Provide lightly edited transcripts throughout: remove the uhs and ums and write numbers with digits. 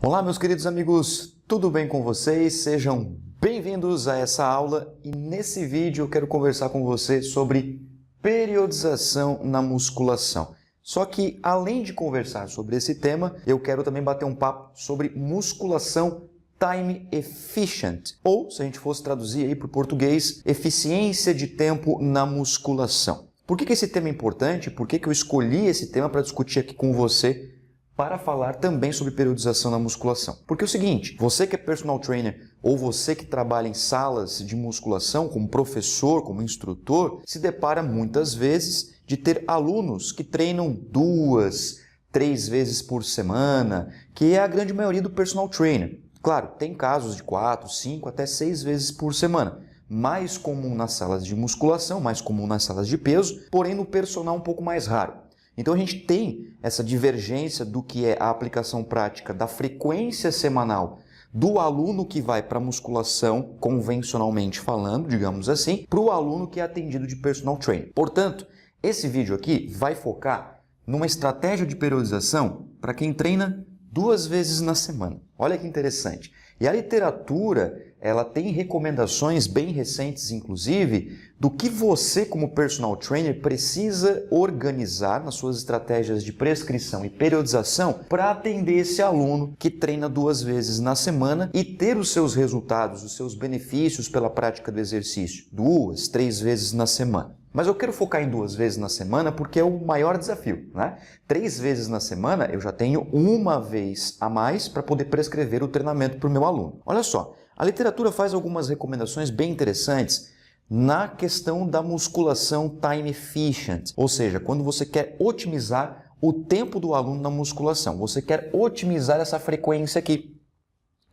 Olá, meus queridos amigos, tudo bem com vocês? Sejam bem-vindos a essa aula e nesse vídeo eu quero conversar com você sobre periodização na musculação. Só que, além de conversar sobre esse tema, eu quero também bater um papo sobre musculação time efficient, ou, se a gente fosse traduzir aí para o português, eficiência de tempo na musculação. Por que esse tema é importante? Por que eu escolhi esse tema para discutir aqui com você para falar também sobre periodização na musculação? Porque é o seguinte, você que é personal trainer ou você que trabalha em salas de musculação como professor, como instrutor, se depara muitas vezes de ter alunos que treinam 2, 3 vezes por semana, que é a grande maioria do personal trainer. Claro, tem casos de 4, 5, até 6 vezes por semana. Mais comum nas salas de musculação, mais comum nas salas de peso, porém no personal um pouco mais raro. Então a gente tem essa divergência do que é a aplicação prática da frequência semanal do aluno que vai para a musculação, convencionalmente falando, digamos assim, para o aluno que é atendido de personal trainer. Portanto, esse vídeo aqui vai focar numa estratégia de periodização para quem treina 2 vezes na semana. Olha que interessante. E a literatura, ela tem recomendações bem recentes, inclusive, do que você, como personal trainer, precisa organizar nas suas estratégias de prescrição e periodização para atender esse aluno que treina 2 vezes na semana e ter os seus resultados, os seus benefícios pela prática do exercício 2, 3 vezes na semana. Mas eu quero focar em 2 vezes na semana porque é o maior desafio, né? 3 vezes na semana eu já tenho uma vez a mais para poder prescrever o treinamento para o meu aluno. Olha só, a literatura faz algumas recomendações bem interessantes na questão da musculação time efficient, ou seja, quando você quer otimizar o tempo do aluno na musculação, você quer otimizar essa frequência aqui.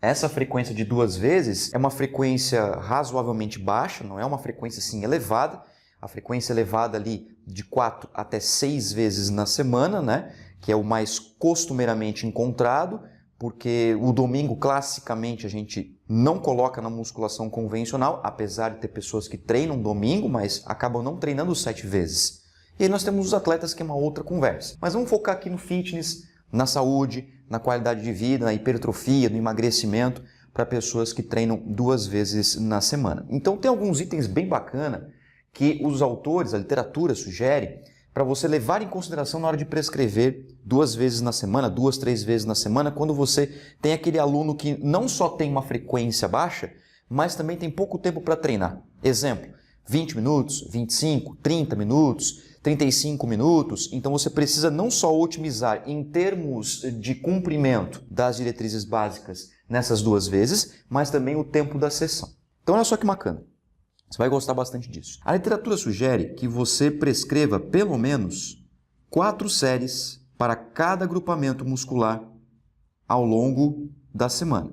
Essa frequência de 2 vezes é uma frequência razoavelmente baixa, não é uma frequência assim elevada. A frequência elevada ali de 4 até 6 vezes na semana, né? Que é o mais costumeiramente encontrado, porque o domingo, classicamente, a gente não coloca na musculação convencional, apesar de ter pessoas que treinam domingo, mas acabam não treinando 7 vezes. E aí nós temos os atletas, que é uma outra conversa. Mas vamos focar aqui no fitness, na saúde, na qualidade de vida, na hipertrofia, no emagrecimento, para pessoas que treinam 2 vezes na semana. Então tem alguns itens bem bacanas que os autores, a literatura sugere para você levar em consideração na hora de prescrever 2 vezes na semana, 2, 3 vezes na semana, quando você tem aquele aluno que não só tem uma frequência baixa, mas também tem pouco tempo para treinar. Exemplo, 20 minutos, 25, 30 minutos, 35 minutos. Então você precisa não só otimizar em termos de cumprimento das diretrizes básicas nessas 2 vezes, mas também o tempo da sessão. Então olha só que bacana. Você vai gostar bastante disso. A literatura sugere que você prescreva pelo menos 4 séries para cada agrupamento muscular ao longo da semana.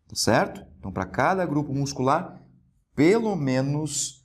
Tá certo? Então, para cada grupo muscular, pelo menos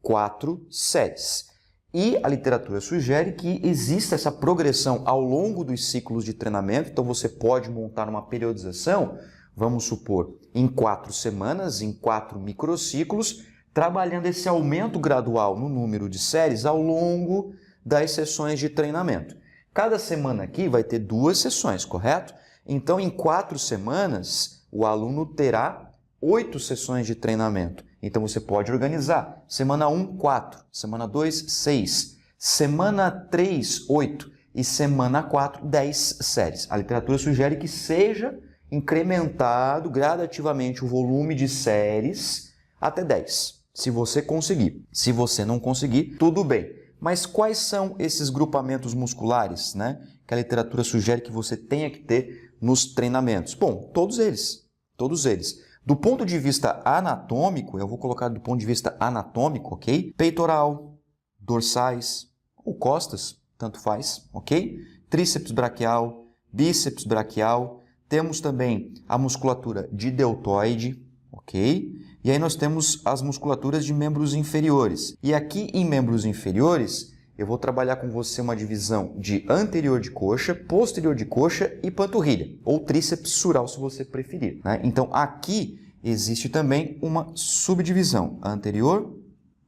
4 séries. E a literatura sugere que exista essa progressão ao longo dos ciclos de treinamento. Então, você pode montar uma periodização, vamos supor, em 4 semanas, em 4 microciclos, trabalhando esse aumento gradual no número de séries ao longo das sessões de treinamento. Cada semana aqui vai ter 2 sessões, correto? Então, em 4 semanas, o aluno terá 8 sessões de treinamento. Então, você pode organizar. Semana 1, 4. Semana 2, 6. Semana 3, 8. E semana 4, 10 séries. A literatura sugere que seja incrementado gradativamente o volume de séries até 10. Se você conseguir. Se você não conseguir, tudo bem. Mas quais são esses grupamentos musculares, né, que a literatura sugere que você tenha que ter nos treinamentos? Bom, todos eles. Todos eles. Do ponto de vista anatômico, eu vou colocar do ponto de vista anatômico, ok? Peitoral, dorsais ou costas, tanto faz, ok? Tríceps braquial, bíceps braquial. Temos também a musculatura de deltoide, ok? E aí nós temos as musculaturas de membros inferiores. E aqui em membros inferiores, eu vou trabalhar com você uma divisão de anterior de coxa, posterior de coxa e panturrilha, ou tríceps sural, se você preferir, né? Então aqui existe também uma subdivisão, anterior,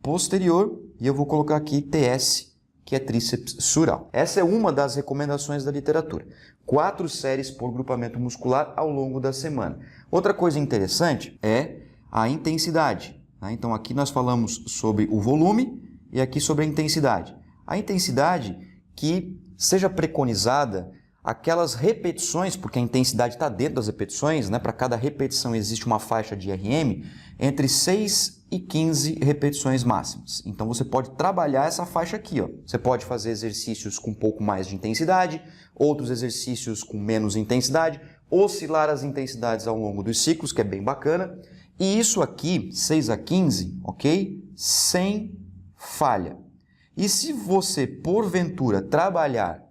posterior, e eu vou colocar aqui TS, que é tríceps sural. Essa é uma das recomendações da literatura. 4 séries por grupamento muscular ao longo da semana. Outra coisa interessante é a intensidade. Então aqui nós falamos sobre o volume e aqui sobre a intensidade. A intensidade que seja preconizada aquelas repetições, porque a intensidade está dentro das repetições, né? Para cada repetição existe uma faixa de RM, entre 6 e 15 repetições máximas. Então você pode trabalhar essa faixa aqui, ó. Você pode fazer exercícios com um pouco mais de intensidade, outros exercícios com menos intensidade, oscilar as intensidades ao longo dos ciclos, que é bem bacana. E isso aqui, 6 a 15, ok? Sem falha. E se você, porventura, trabalhar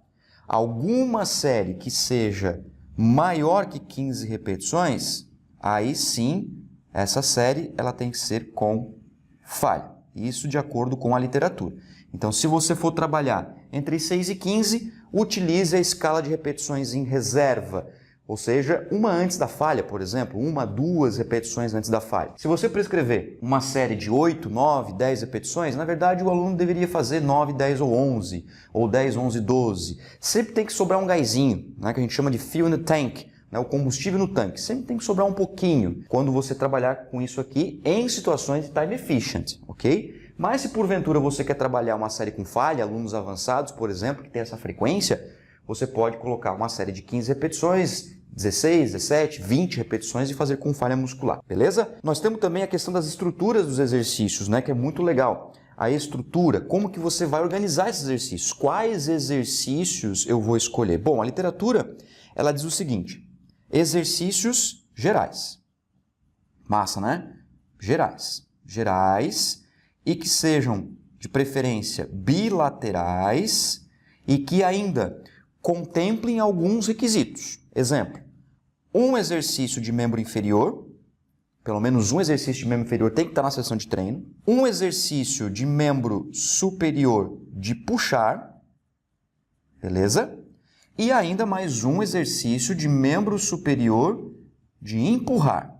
alguma série que seja maior que 15 repetições, aí sim, essa série ela tem que ser com falha. Isso de acordo com a literatura. Então, se você for trabalhar entre 6 e 15, utilize a escala de repetições em reserva. Ou seja, uma antes da falha, por exemplo, 1, 2 repetições antes da falha. Se você prescrever uma série de 8, 9, 10 repetições, na verdade o aluno deveria fazer 9, 10 ou 11, ou 10, 11, 12. Sempre tem que sobrar um gásinho, né, que a gente chama de fuel in the tank, né, o combustível no tanque. Sempre tem que sobrar um pouquinho quando você trabalhar com isso aqui em situações de time efficient, ok? Mas se porventura você quer trabalhar uma série com falha, alunos avançados, por exemplo, que tem essa frequência, você pode colocar uma série de 15 repetições, 16, 17, 20 repetições e fazer com falha muscular, beleza? Nós temos também a questão das estruturas dos exercícios, né, que é muito legal. A estrutura, como que você vai organizar esses exercícios? Quais exercícios eu vou escolher? Bom, a literatura, ela diz o seguinte: exercícios gerais. Massa, né? Gerais. Gerais e que sejam, de preferência, bilaterais e que ainda contemplem alguns requisitos. Exemplo, um exercício de membro inferior, pelo menos um exercício de membro inferior tem que estar na sessão de treino, um exercício de membro superior de puxar, beleza? E ainda mais um exercício de membro superior de empurrar.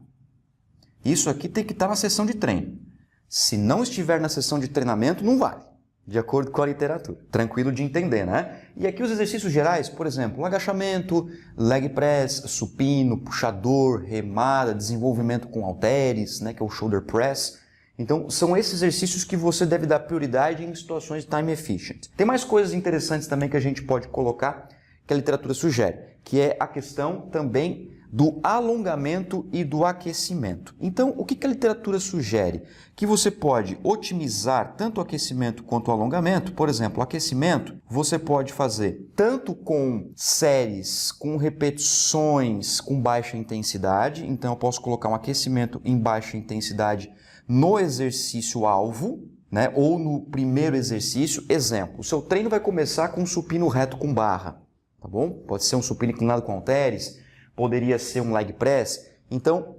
Isso aqui tem que estar na sessão de treino. Se não estiver na sessão de treinamento, não vale. De acordo com a literatura. Tranquilo de entender, né? E aqui os exercícios gerais, por exemplo, agachamento, leg press, supino, puxador, remada, desenvolvimento com halteres, né, que é o shoulder press. Então, são esses exercícios que você deve dar prioridade em situações de time efficient. Tem mais coisas interessantes também que a gente pode colocar, que a literatura sugere, que é a questão também do alongamento e do aquecimento. Então, o que a literatura sugere? Que você pode otimizar tanto o aquecimento quanto o alongamento. Por exemplo, o aquecimento você pode fazer tanto com séries, com repetições com baixa intensidade. Então, eu posso colocar um aquecimento em baixa intensidade no exercício alvo, né? Ou no primeiro exercício. Exemplo, o seu treino vai começar com um supino reto com barra, tá bom? Pode ser um supino inclinado com halteres, poderia ser um leg press. Então,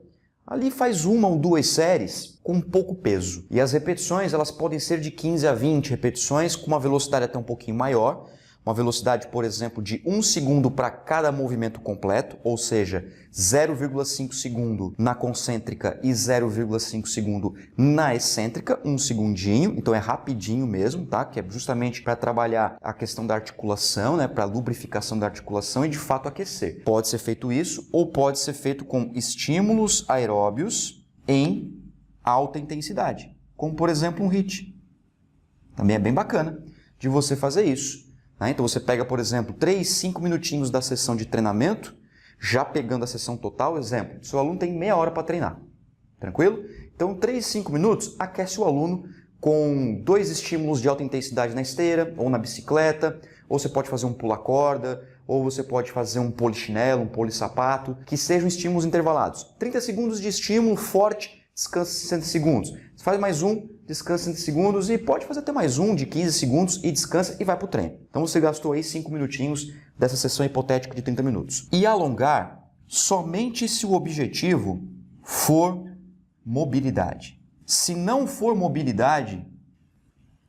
ali faz 1 ou 2 séries com pouco peso. E as repetições, elas podem ser de 15 a 20 repetições com uma velocidade até um pouquinho maior. Uma velocidade, por exemplo, de 1 segundo para cada movimento completo, ou seja, 0,5 segundo na concêntrica e 0,5 segundo na excêntrica, 1 segundinho, então é rapidinho mesmo, tá? Que é justamente para trabalhar a questão da articulação, né? Para lubrificação da articulação e de fato aquecer. Pode ser feito isso ou pode ser feito com estímulos aeróbios em alta intensidade, como por exemplo um HIIT. Também é bem bacana de você fazer isso. Então você pega, por exemplo, 3, 5 minutinhos da sessão de treinamento, já pegando a sessão total, exemplo, seu aluno tem meia hora para treinar, tranquilo? Então 3, 5 minutos, aquece o aluno com 2 estímulos de alta intensidade na esteira ou na bicicleta, ou você pode fazer um pula-corda, ou você pode fazer um polichinelo, um polissapato, que sejam estímulos intervalados. 30 segundos de estímulo forte, descansa 60 segundos. Você faz mais um, descansa 60 segundos e pode fazer até mais um de 15 segundos e descansa e vai para o treino. Então você gastou aí 5 minutinhos dessa sessão hipotética de 30 minutos. E alongar somente se o objetivo for mobilidade. Se não for mobilidade,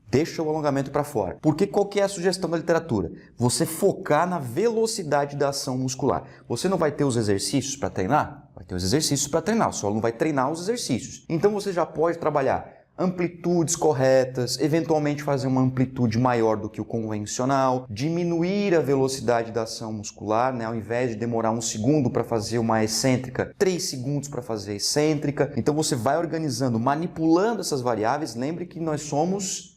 deixa o alongamento para fora. Porque qual que é a sugestão da literatura? Você focar na velocidade da ação muscular. Você não vai ter os exercícios para treinar? Vai ter os exercícios para treinar. O seu aluno vai treinar os exercícios. Então você já pode trabalhar amplitudes corretas, eventualmente fazer uma amplitude maior do que o convencional, diminuir a velocidade da ação muscular, né? Ao invés de demorar 1 segundo para fazer uma excêntrica, 3 segundos para fazer a excêntrica. Então você vai organizando, manipulando essas variáveis. Lembre que nós somos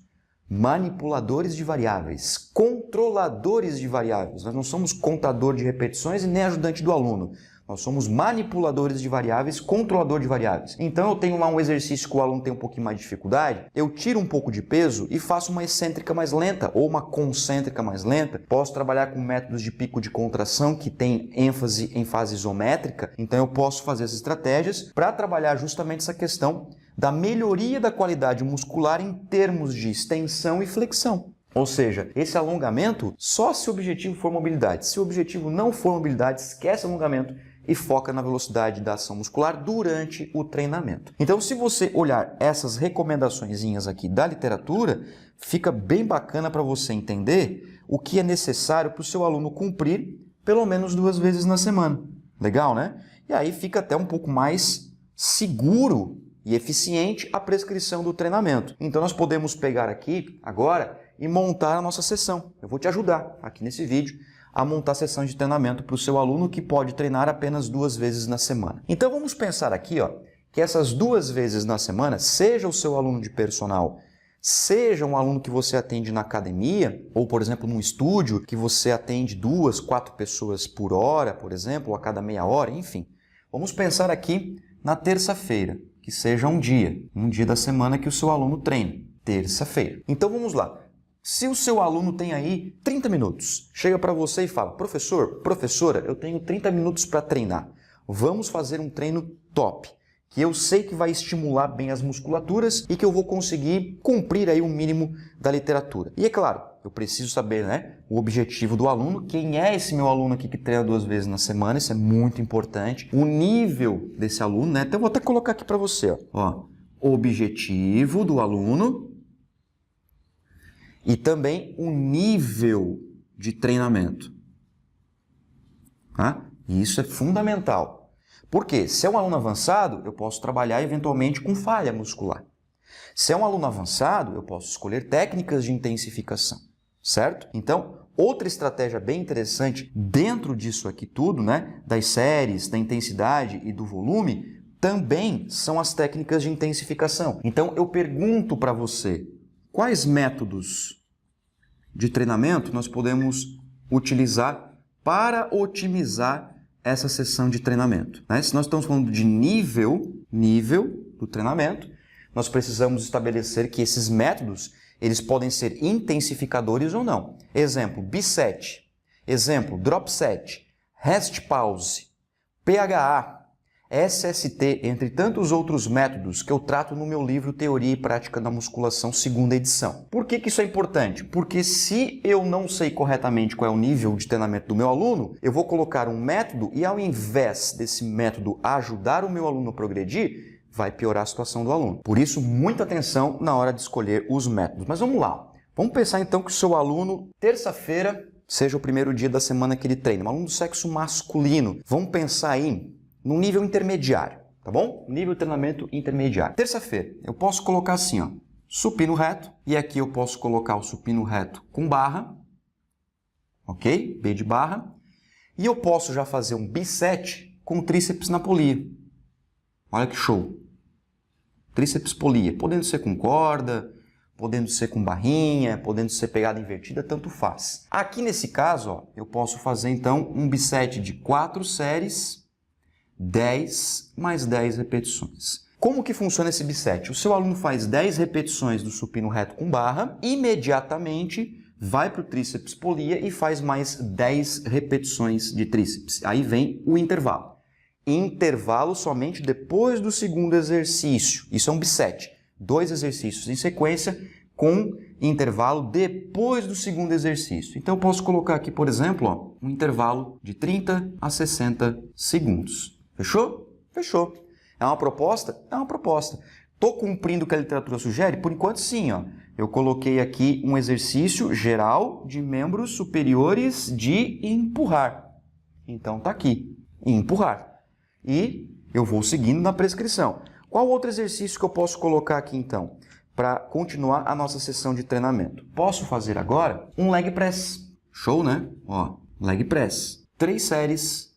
manipuladores de variáveis, controladores de variáveis. Nós não somos contador de repetições e nem ajudante do aluno. Nós somos manipuladores de variáveis, controlador de variáveis. Então eu tenho lá um exercício que o aluno tem um pouquinho mais de dificuldade, eu tiro um pouco de peso e faço uma excêntrica mais lenta ou uma concêntrica mais lenta. Posso trabalhar com métodos de pico de contração que tem ênfase em fase isométrica, então eu posso fazer essas estratégias para trabalhar justamente essa questão da melhoria da qualidade muscular em termos de extensão e flexão. Ou seja, esse alongamento só se o objetivo for mobilidade. Se o objetivo não for mobilidade, esquece alongamento e foca na velocidade da ação muscular durante o treinamento. Então, se você olhar essas recomendaçõezinhas aqui da literatura, fica bem bacana para você entender o que é necessário para o seu aluno cumprir pelo menos 2 vezes na semana. Legal, né? E aí fica até um pouco mais seguro e eficiente a prescrição do treinamento. Então, nós podemos pegar aqui agora e montar a nossa sessão. Eu vou te ajudar aqui nesse vídeo a montar a sessão de treinamento para o seu aluno que pode treinar apenas 2 vezes na semana. Então vamos pensar aqui, ó, que essas 2 vezes na semana, seja o seu aluno de personal, seja um aluno que você atende na academia, ou por exemplo num estúdio que você atende 2, 4 pessoas por hora, por exemplo, ou a cada meia hora, enfim. Vamos pensar aqui na terça-feira, que seja um dia da semana que o seu aluno treine, terça-feira. Então vamos lá. Se o seu aluno tem aí 30 minutos, chega para você e fala, professor, professora, eu tenho 30 minutos para treinar. Vamos fazer um treino top, que eu sei que vai estimular bem as musculaturas e que eu vou conseguir cumprir aí o mínimo da literatura. E é claro, eu preciso saber, né, o objetivo do aluno, quem é esse meu aluno aqui que treina 2 vezes na semana, isso é muito importante. O nível desse aluno, né, então eu vou até colocar aqui para você, ó, objetivo do aluno, e também o nível de treinamento. Tá? E isso é fundamental. Porque se é um aluno avançado, eu posso trabalhar eventualmente com falha muscular. Se é um aluno avançado, eu posso escolher técnicas de intensificação. Certo? Então, outra estratégia bem interessante dentro disso aqui tudo, né, das séries, da intensidade e do volume, também são as técnicas de intensificação. Então, eu pergunto para você, quais métodos de treinamento nós podemos utilizar para otimizar essa sessão de treinamento? Né? Se nós estamos falando de nível do treinamento, nós precisamos estabelecer que esses métodos eles podem ser intensificadores ou não. Exemplo, B7. Exemplo, Drop Set, Rest Pause, PHA, SST, entre tantos outros métodos que eu trato no meu livro Teoria e Prática da Musculação, 2ª edição. Por que isso é importante? Porque se eu não sei corretamente qual é o nível de treinamento do meu aluno, eu vou colocar um método e ao invés desse método ajudar o meu aluno a progredir, vai piorar a situação do aluno. Por isso, muita atenção na hora de escolher os métodos. Mas vamos lá. Vamos pensar então que o seu aluno, terça-feira, seja o primeiro dia da semana que ele treina. Um aluno do sexo masculino. Vamos pensar aí no nível intermediário, tá bom? Nível de treinamento intermediário. Terça-feira, eu posso colocar assim, ó, supino reto. E aqui eu posso colocar o supino reto com barra. Ok? B de barra. E eu posso já fazer um B7 com tríceps na polia. Olha que show! Tríceps polia, podendo ser com corda, podendo ser com barrinha, podendo ser pegada invertida, tanto faz. Aqui nesse caso, ó, eu posso fazer então um B7 de 4 séries, 10 mais 10 repetições. Como que funciona esse B7? O seu aluno faz 10 repetições do supino reto com barra, imediatamente vai para o tríceps polia e faz mais 10 repetições de tríceps. Aí vem o intervalo. Intervalo somente depois do 2º exercício. Isso é um B7. 2 exercícios em sequência com intervalo depois do 2º exercício. Então eu posso colocar aqui, por exemplo, ó, um intervalo de 30 a 60 segundos. Fechou? Fechou. É uma proposta? É uma proposta. Estou cumprindo o que a literatura sugere? Por enquanto sim. Ó. Eu coloquei aqui um exercício geral de membros superiores de empurrar. Então está aqui. Empurrar. E eu vou seguindo na prescrição. Qual outro exercício que eu posso colocar aqui então? para continuar a nossa sessão de treinamento. Posso fazer agora um leg press. Show, né? Ó, leg press. 3 séries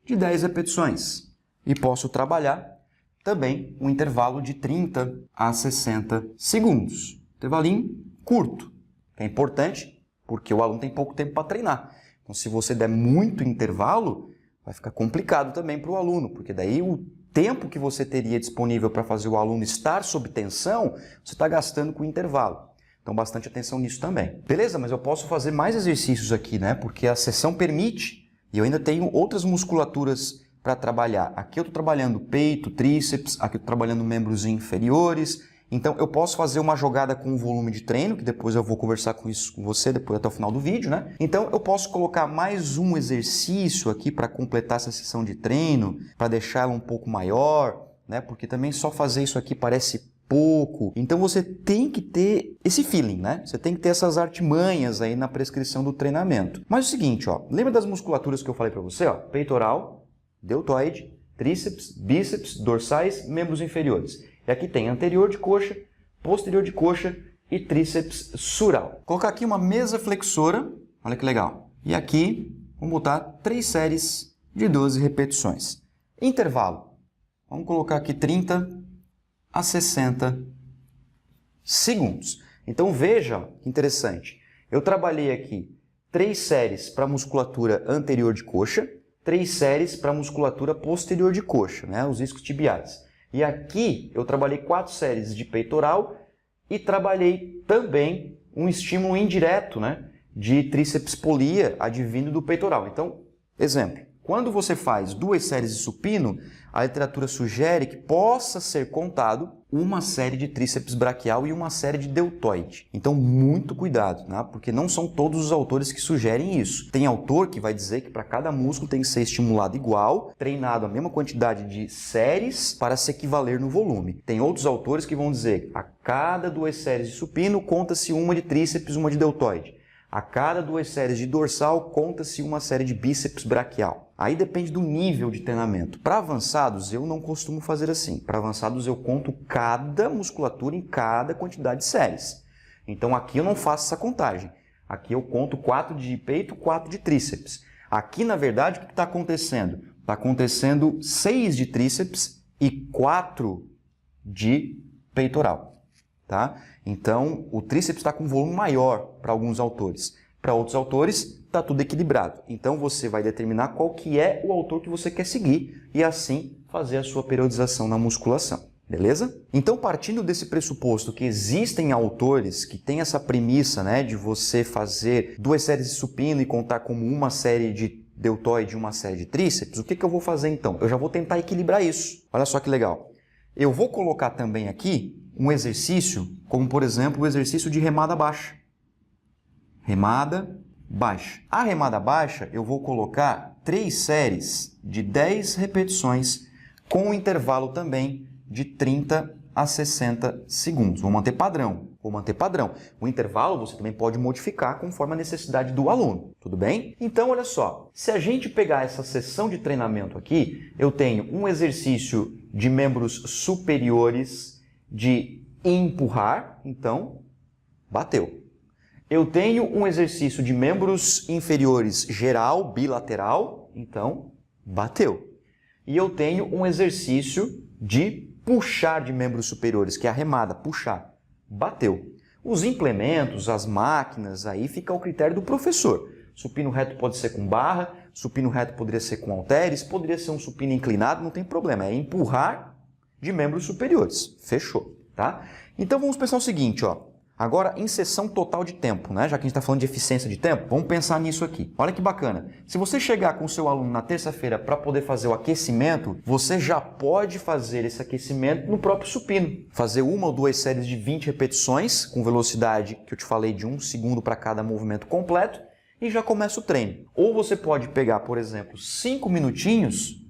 de 10 repetições. E posso trabalhar também um intervalo de 30 a 60 segundos. Intervalinho curto. É importante porque o aluno tem pouco tempo para treinar. Então, se você der muito intervalo, vai ficar complicado também para o aluno, porque daí o tempo que você teria disponível para fazer o aluno estar sob tensão, você está gastando com o intervalo. Então, bastante atenção nisso também. Beleza, mas eu posso fazer mais exercícios aqui, né? Porque a sessão permite e eu ainda tenho outras musculaturas para trabalhar. Aqui eu estou trabalhando peito, tríceps, aqui eu estou trabalhando membros inferiores. Então, eu posso fazer uma jogada com volume de treino, que depois eu vou conversar com isso com você depois até o final do vídeo, né? Então, eu posso colocar mais um exercício aqui para completar essa sessão de treino, para deixar ela um pouco maior, né? Porque também só fazer isso aqui parece pouco. Então, você tem que ter esse feeling, né? Você tem que ter essas artimanhas aí na prescrição do treinamento. Mas é o seguinte, ó, lembra das musculaturas que eu falei para você, ó? Peitoral, deltoide, tríceps, bíceps, dorsais, membros inferiores. E aqui tem anterior de coxa, posterior de coxa e tríceps sural. Vou colocar aqui uma mesa flexora, olha que legal. E aqui, vamos botar 3 séries de 12 repetições. Intervalo, vamos colocar aqui 30 a 60 segundos. Então veja, interessante, eu trabalhei aqui 3 séries para musculatura anterior de coxa, 3 séries para musculatura posterior de coxa, né, os isquiotibiais. E aqui eu trabalhei 4 séries de peitoral e trabalhei também um estímulo indireto, né, de tríceps polia advindo do peitoral. Então, exemplo, quando você faz 2 séries de supino, a literatura sugere que possa ser contado uma série de tríceps braquial e uma série de deltoide. Então, muito cuidado, né? Porque não são todos os autores que sugerem isso. Tem autor que vai dizer que para cada músculo tem que ser estimulado igual, treinado a mesma quantidade de séries para se equivaler no volume. Tem outros autores que vão dizer que a cada 2 séries de supino conta-se uma de tríceps, uma de deltoide. A cada 2 séries de dorsal, conta-se uma série de bíceps braquial. Aí depende do nível de treinamento. Para avançados, eu não costumo fazer assim. Para avançados, eu conto cada musculatura em cada quantidade de séries. Então, aqui eu não faço essa contagem. Aqui eu conto 4 de peito, 4 de tríceps. Aqui, na verdade, o que está acontecendo? Está acontecendo 6 de tríceps e 4 de peitoral. Tá? Então, o tríceps está com um volume maior para alguns autores. Para outros autores, está tudo equilibrado. Então, você vai determinar qual que é o autor que você quer seguir e assim fazer a sua periodização na musculação. Beleza? Então, partindo desse pressuposto que existem autores que têm essa premissa, né, de você fazer 2 séries de supino e contar como uma série de deltoide e uma série de tríceps, o que eu vou fazer então? Eu já vou tentar equilibrar isso. Olha só que legal. Eu vou colocar também aqui um exercício, como por exemplo o exercício de remada baixa. Remada baixa. A remada baixa eu vou colocar 3 séries de 10 repetições com um intervalo também de 30 a 60 segundos. Vou manter padrão. O intervalo você também pode modificar conforme a necessidade do aluno, tudo bem? Então, olha só, se a gente pegar essa sessão de treinamento aqui, eu tenho um exercício de membros superiores de empurrar, então, bateu. Eu tenho um exercício de membros inferiores geral, bilateral, então, bateu. E eu tenho um exercício de puxar de membros superiores, que é a remada, puxar. Bateu. Os implementos, as máquinas, aí fica ao critério do professor. Supino reto pode ser com barra, supino reto poderia ser com halteres, poderia ser um supino inclinado, não tem problema. É empurrar de membros superiores. Fechou, tá? Então vamos pensar o seguinte, ó. Agora, em sessão total de tempo, né? Já que a gente está falando de eficiência de tempo, vamos pensar nisso aqui. Olha que bacana. Se você chegar com o seu aluno na terça-feira para poder fazer o aquecimento, você já pode fazer esse aquecimento no próprio supino. Fazer 1 ou 2 séries de 20 repetições, com velocidade que eu te falei de 1 segundo para cada movimento completo, e já começa o treino. Ou você pode pegar, por exemplo, 5 minutinhos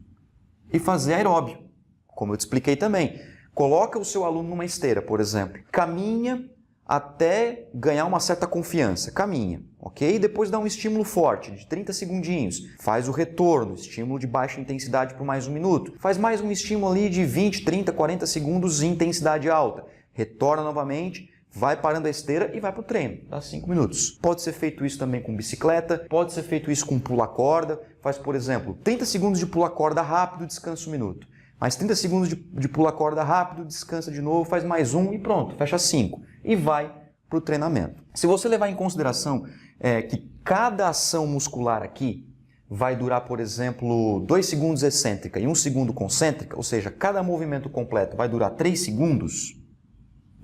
e fazer aeróbio, como eu te expliquei também. Coloca o seu aluno numa esteira, por exemplo. Caminha até ganhar uma certa confiança. Caminha, ok? Depois dá um estímulo forte, de 30 segundinhos. Faz o retorno, estímulo de baixa intensidade por mais 1 minuto. Faz mais um estímulo ali de 20, 30, 40 segundos em intensidade alta. retorna novamente, vai parando a esteira e vai para o treino, dá 5 minutos. Pode ser feito isso também com bicicleta, pode ser feito isso com pula-corda, faz, por exemplo, 30 segundos de pula-corda rápido, descansa 1 minuto. Mais 30 segundos de pula-corda rápido, descansa de novo, faz mais 1 e pronto, fecha 5. E vai para o treinamento. Se você levar em consideração que cada ação muscular aqui vai durar, por exemplo, 2 segundos excêntrica e 1 segundo concêntrica, ou seja, cada movimento completo vai durar 3 segundos,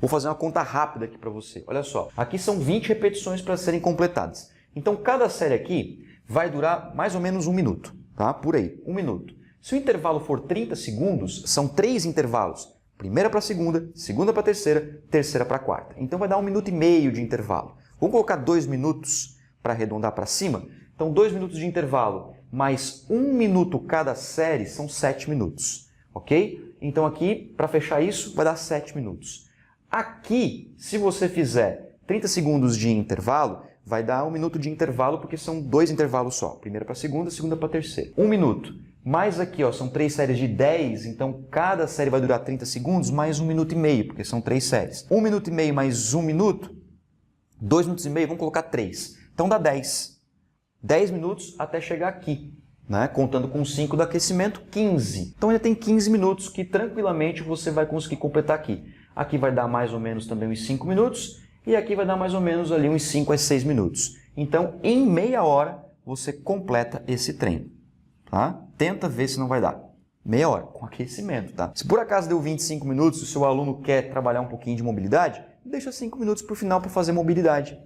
vou fazer uma conta rápida aqui para você. Olha só, aqui são 20 repetições para serem completadas. Então, cada série aqui vai durar mais ou menos 1 minuto, tá? Por aí, 1 minuto. Se o intervalo for 30 segundos, são 3 intervalos. Primeira para a segunda, segunda para a terceira, terceira para a quarta. Então, vai dar 1 minuto e meio de intervalo. Vamos colocar 2 minutos para arredondar para cima? Então, 2 minutos de intervalo, mais 1 minuto cada série, são 7 minutos, ok? Então, aqui, para fechar isso, vai dar 7 minutos. Aqui, se você fizer 30 segundos de intervalo, vai dar 1 minuto de intervalo, porque são 2 intervalos só. Primeira para a segunda para a terceira. 1 minuto. Mais aqui, ó, são 3 séries de 10, então cada série vai durar 30 segundos, mais 1 minuto e meio, porque são 3 séries. 1 minuto e meio mais 1 minuto, 2 minutos e meio, vamos colocar 3. Então dá 10. 10 minutos até chegar aqui, né? Contando com 5 do aquecimento, 15. Então ainda tem 15 minutos que tranquilamente você vai conseguir completar aqui. Aqui vai dar mais ou menos também uns 5 minutos e aqui vai dar mais ou menos ali uns 5 a 6 minutos. Então, em meia hora, você completa esse treino, tá? Tenta ver se não vai dar. Meia hora, com aquecimento, tá? Se por acaso deu 25 minutos e o seu aluno quer trabalhar um pouquinho de mobilidade, deixa 5 minutos para o final para fazer mobilidade.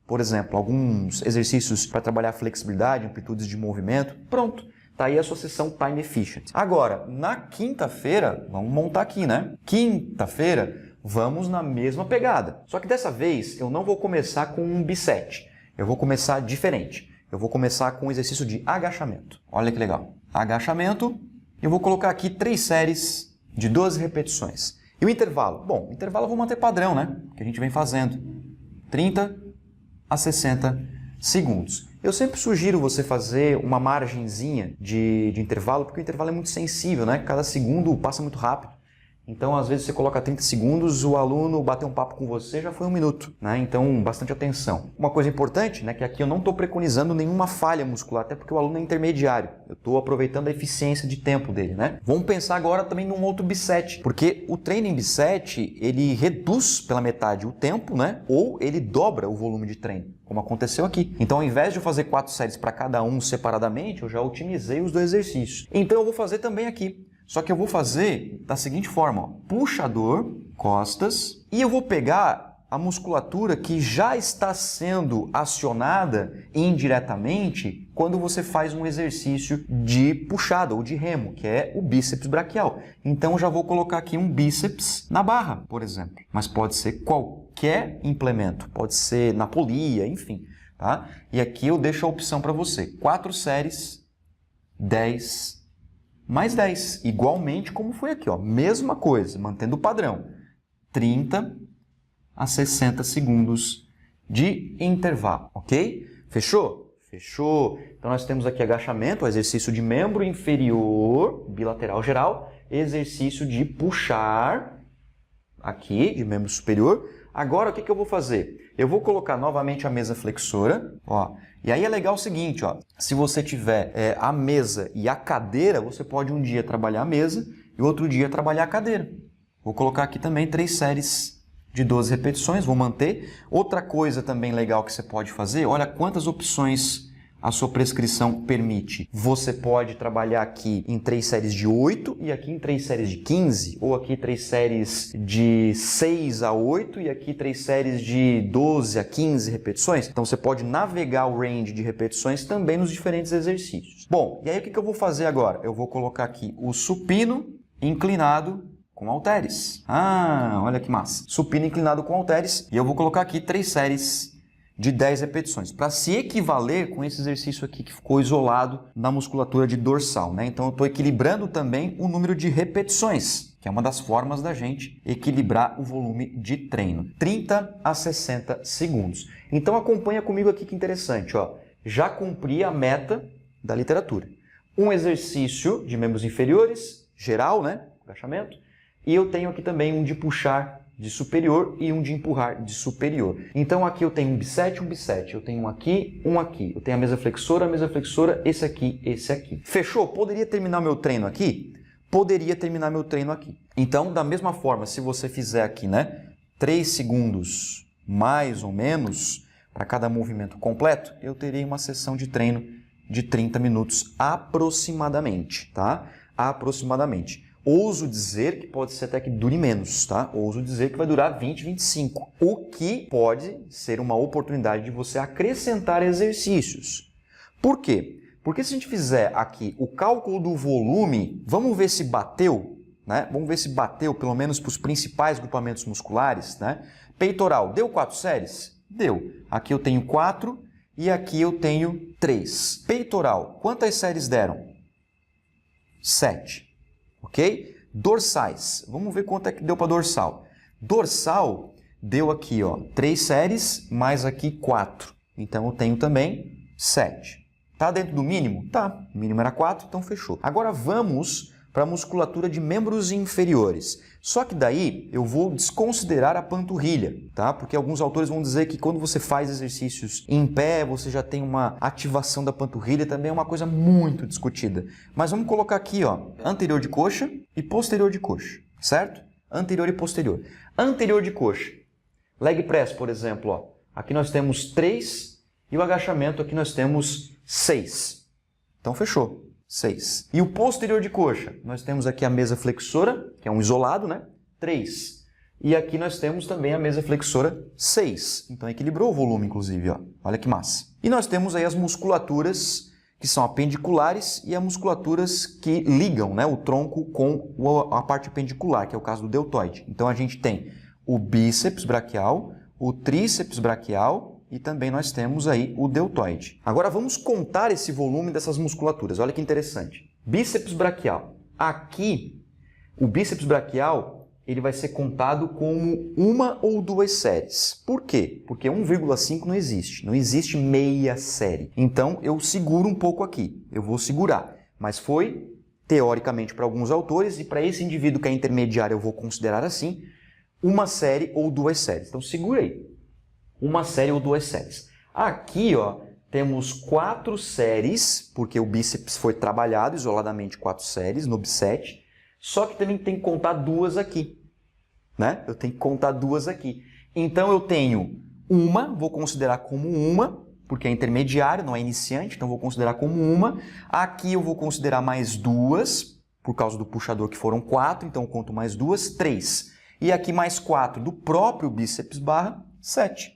Por exemplo, alguns exercícios para trabalhar flexibilidade, amplitudes de movimento. Pronto, tá aí a sua sessão Time Efficient. Agora, na quinta-feira, vamos montar aqui, né? Quinta-feira, vamos na mesma pegada. Só que dessa vez, eu não vou começar com um biset. Eu vou começar diferente. Eu vou começar com um exercício de agachamento. Olha que legal. Agachamento, eu vou colocar aqui 3 séries de 12 repetições. E o intervalo? Bom, o intervalo eu vou manter padrão, né? Que a gente vem fazendo. 30 a 60 segundos. Eu sempre sugiro você fazer uma margenzinha de intervalo, porque o intervalo é muito sensível, né? Cada segundo passa muito rápido. Então, às vezes, você coloca 30 segundos, o aluno bateu um papo com você, já foi 1 minuto, né? Então, bastante atenção. Uma coisa importante, né, que aqui eu não estou preconizando nenhuma falha muscular, até porque o aluno é intermediário. Eu estou aproveitando a eficiência de tempo dele, né? Vamos pensar agora também num outro biset, porque o treino em biset, ele reduz pela metade o tempo, né? Ou ele dobra o volume de treino, como aconteceu aqui. Então, ao invés de eu fazer 4 séries para cada um separadamente, eu já otimizei os 2 exercícios. Então, eu vou fazer também aqui. Só que eu vou fazer da seguinte forma, ó, puxador, costas, e eu vou pegar a musculatura que já está sendo acionada indiretamente quando você faz um exercício de puxada ou de remo, que é o bíceps braquial. Então eu já vou colocar aqui um bíceps na barra, por exemplo. Mas pode ser qualquer implemento, pode ser na polia, enfim. Tá? E aqui eu deixo a opção para você, 4 séries, 10 mais 10, igualmente como foi aqui, ó, mesma coisa, mantendo o padrão, 30 a 60 segundos de intervalo, ok? Fechou? Fechou. Então nós temos aqui agachamento, exercício de membro inferior, bilateral geral, exercício de puxar, aqui, de membro superior. Agora o que eu vou fazer? Eu vou colocar novamente a mesa flexora, ó. E aí é legal o seguinte, ó, se você tiver a mesa e a cadeira, você pode um dia trabalhar a mesa e outro dia trabalhar a cadeira. Vou colocar aqui também 3 séries de 12 repetições, vou manter. Outra coisa também legal que você pode fazer, olha quantas opções a sua prescrição permite. Você pode trabalhar aqui em 3 séries de 8 e aqui em 3 séries de 15, ou aqui 3 séries de 6 a 8 e aqui 3 séries de 12 a 15 repetições. Então você pode navegar o range de repetições também nos diferentes exercícios. Bom, e aí o que eu vou fazer agora? Eu vou colocar aqui o supino inclinado com halteres. Ah, olha que massa. Supino inclinado com halteres e eu vou colocar aqui 3 séries de 10 repetições, para se equivaler com esse exercício aqui que ficou isolado na musculatura de dorsal, né? Então eu estou equilibrando também o número de repetições, que é uma das formas da gente equilibrar o volume de treino. 30 a 60 segundos. Então acompanha comigo aqui que interessante, ó. Já cumpri a meta da literatura. Um exercício de membros inferiores, geral, né? Agachamento. E eu tenho aqui também um de puxar de superior e um de empurrar de superior. Então aqui eu tenho um bisete, eu tenho um aqui, eu tenho a mesa flexora, esse aqui. Fechou? Poderia terminar meu treino aqui? Poderia terminar meu treino aqui. Então, da mesma forma, se você fizer aqui, né, 3 segundos mais ou menos para cada movimento completo, eu terei uma sessão de treino de 30 minutos aproximadamente, tá? Aproximadamente. Ouso dizer que pode ser até que dure menos, tá? Ouso dizer que vai durar 20, 25. O que pode ser uma oportunidade de você acrescentar exercícios. Por quê? Porque se a gente fizer aqui o cálculo do volume, vamos ver se bateu, né? Vamos ver se bateu pelo menos para os principais grupamentos musculares, né? Peitoral, deu 4 séries? Deu. Aqui eu tenho 4 e aqui eu tenho 3. Peitoral, quantas séries deram? 7. Ok? Dorsais. Vamos ver quanto é que deu para dorsal. Dorsal deu aqui, ó, 3 séries, mais aqui 4. Então eu tenho também 7. Tá dentro do mínimo? Tá. O mínimo era 4, então fechou. Agora vamos para a musculatura de membros inferiores. Só que daí eu vou desconsiderar a panturrilha, tá? Porque alguns autores vão dizer que quando você faz exercícios em pé, você já tem uma ativação da panturrilha, também é uma coisa muito discutida. Mas vamos colocar aqui, ó, anterior de coxa e posterior de coxa, certo? Anterior e posterior. Anterior de coxa. Leg press, por exemplo, ó. Aqui nós temos 3 e o agachamento aqui nós temos 6. Então fechou. 6. E o posterior de coxa, nós temos aqui a mesa flexora, que é um isolado, né? 3. E aqui nós temos também a mesa flexora 6. Então equilibrou o volume, inclusive, ó. Olha que massa. E nós temos aí as musculaturas que são apendiculares e as musculaturas que ligam, né, o tronco com a parte apendicular, que é o caso do deltoide. Então a gente tem o bíceps braquial, o tríceps braquial, e também nós temos aí o deltoide. Agora vamos contar esse volume dessas musculaturas. Olha que interessante. Bíceps braquial. Aqui, o bíceps braquial, ele vai ser contado como 1 ou 2 séries. Por quê? Porque 1,5 não existe. Não existe meia série. Então, eu seguro um pouco aqui. Eu vou segurar. Mas foi, teoricamente, para alguns autores, e para esse indivíduo que é intermediário eu vou considerar assim, 1 série ou 2 séries. Então, segura aí. 1 série ou 2 séries. Aqui, ó, temos 4 séries, porque o bíceps foi trabalhado isoladamente 4 séries no bisete, só que também tem que contar 2 aqui, né? Eu tenho que contar 2 aqui. Então eu tenho 1, vou considerar como 1, porque é intermediário, não é iniciante, então vou considerar como 1. Aqui eu vou considerar mais 2, por causa do puxador que foram 4, então eu conto mais 2, 3. E aqui mais 4 do próprio bíceps barra, 7.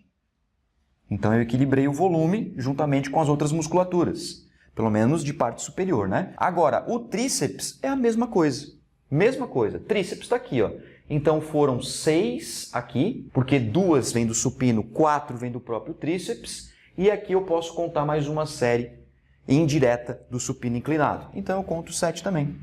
Então eu equilibrei o volume juntamente com as outras musculaturas, pelo menos de parte superior, né? Agora, o tríceps é a mesma coisa. Mesma coisa. Tríceps está aqui, ó. Então foram 6 aqui, porque 2 vem do supino, 4 vem do próprio tríceps, e aqui eu posso contar mais 1 série indireta do supino inclinado. Então eu conto 7 também.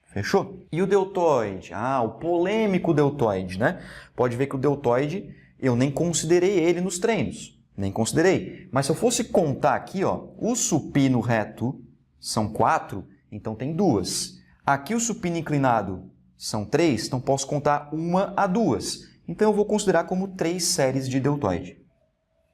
Fechou? E o deltoide? Ah, o polêmico deltoide, né? Pode ver que o deltoide eu nem considerei ele nos treinos. Nem considerei. Mas se eu fosse contar aqui, ó, o supino reto são 4, então tem 2. Aqui o supino inclinado são 3, então posso contar 1 a 2. Então eu vou considerar como 3 séries de deltoide.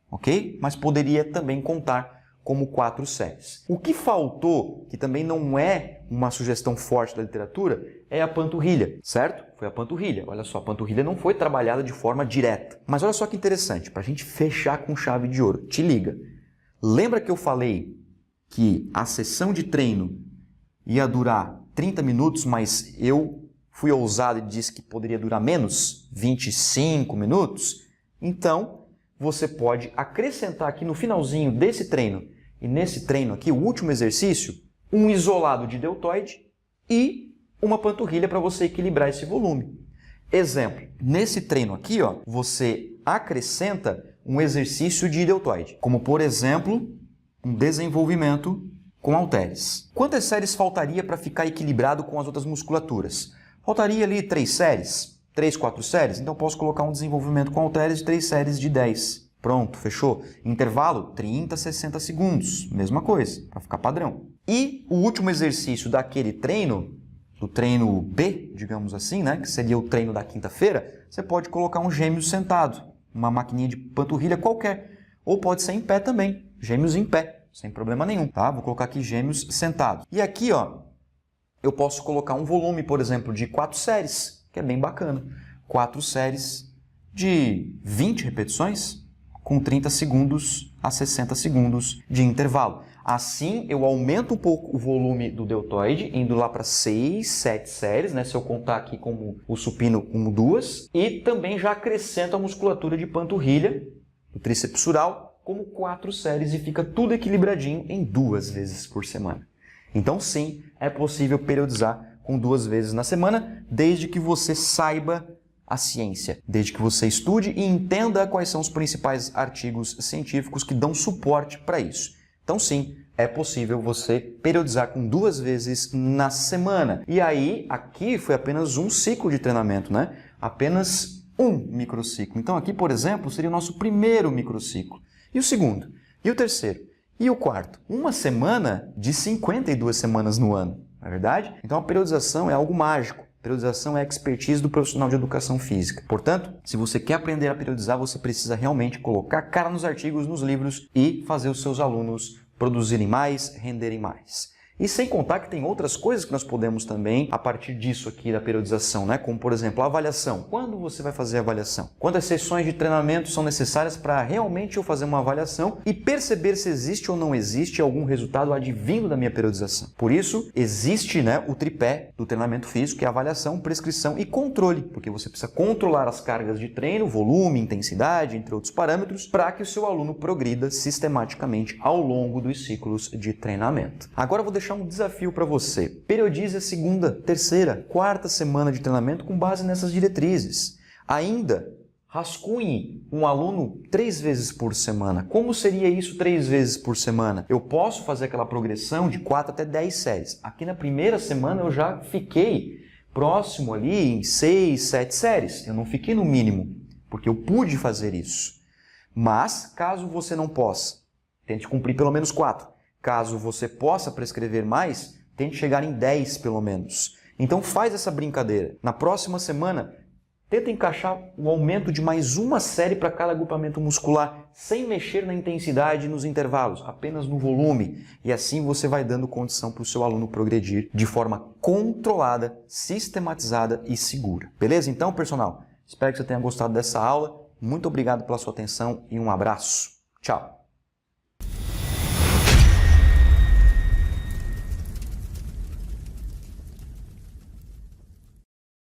Ok? Mas poderia também contar como 4 séries. O que faltou, que também não é uma sugestão forte da literatura, é a panturrilha, certo? Foi a panturrilha. Olha só, a panturrilha não foi trabalhada de forma direta. Mas olha só que interessante, para a gente fechar com chave de ouro. Te liga. Lembra que eu falei que a sessão de treino ia durar 30 minutos, mas eu fui ousado e disse que poderia durar menos, 25 minutos? Então, você pode acrescentar aqui no finalzinho desse treino, e nesse treino aqui, o último exercício, um isolado de deltoide e uma panturrilha para você equilibrar esse volume. Exemplo, nesse treino aqui, ó, você acrescenta um exercício de deltoide, como por exemplo, um desenvolvimento com halteres. Quantas séries faltaria para ficar equilibrado com as outras musculaturas? Faltaria ali 3 séries, 3, 4 séries, então posso colocar um desenvolvimento com halteres de 3 séries de 10. Pronto, fechou. Intervalo, 30, 60 segundos. Mesma coisa, para ficar padrão. E o último exercício daquele treino, do treino B, digamos assim, né, que seria o treino da quinta-feira, você pode colocar um gêmeos sentado, uma maquininha de panturrilha qualquer, ou pode ser em pé também, gêmeos em pé, sem problema nenhum, tá? Vou colocar aqui gêmeos sentado. E aqui, ó, eu posso colocar um volume, por exemplo, de 4 séries, que é bem bacana. 4 séries de 20 repetições com 30 segundos a 60 segundos de intervalo. Assim, eu aumento um pouco o volume do deltoide, indo lá para 6, 7 séries, né? Se eu contar aqui como o supino como 2. E também já acrescento a musculatura de panturrilha, do tríceps sural, como 4 séries e fica tudo equilibradinho em 2 vezes por semana. Então, sim, é possível periodizar com 2 vezes na semana, desde que você saiba a ciência, desde que você estude e entenda quais são os principais artigos científicos que dão suporte para isso. Então, sim, é possível você periodizar com 2 vezes na semana. E aí, aqui foi apenas um ciclo de treinamento, né? Apenas um microciclo. Então, aqui, por exemplo, seria o nosso primeiro microciclo. E o segundo? E o terceiro? E o quarto? Uma semana de 52 semanas no ano, não é verdade? Então, a periodização é algo mágico. Periodização é a expertise do profissional de educação física. Portanto, se você quer aprender a periodizar, você precisa realmente colocar a cara nos artigos, nos livros e fazer os seus alunos produzirem mais, renderem mais. E sem contar que tem outras coisas que nós podemos também, a partir disso aqui da periodização, né? Como, por exemplo, a avaliação. Quando você vai fazer a avaliação? Quantas sessões de treinamento são necessárias para realmente eu fazer uma avaliação e perceber se existe ou não existe algum resultado advindo da minha periodização? Por isso, existe, né, o tripé do treinamento físico, que é avaliação, prescrição e controle, porque você precisa controlar as cargas de treino, volume, intensidade, entre outros parâmetros, para que o seu aluno progrida sistematicamente ao longo dos ciclos de treinamento. Agora eu vou deixar um desafio para você. Periodize a segunda, terceira, quarta semana de treinamento com base nessas diretrizes. Ainda, rascunhe um aluno 3 vezes por semana. Como seria isso 3 vezes por semana? Eu posso fazer aquela progressão de 4 até 10 séries. Aqui na primeira semana eu já fiquei próximo ali em 6, 7 séries. Eu não fiquei no mínimo, porque eu pude fazer isso. Mas, caso você não possa, tente cumprir pelo menos 4. Caso você possa prescrever mais, tente chegar em 10 pelo menos. Então faz essa brincadeira. Na próxima semana, tenta encaixar o aumento de mais uma série para cada agrupamento muscular, sem mexer na intensidade e nos intervalos, apenas no volume. E assim você vai dando condição para o seu aluno progredir de forma controlada, sistematizada e segura. Beleza? Então, personal, espero que você tenha gostado dessa aula. Muito obrigado pela sua atenção e um abraço. Tchau!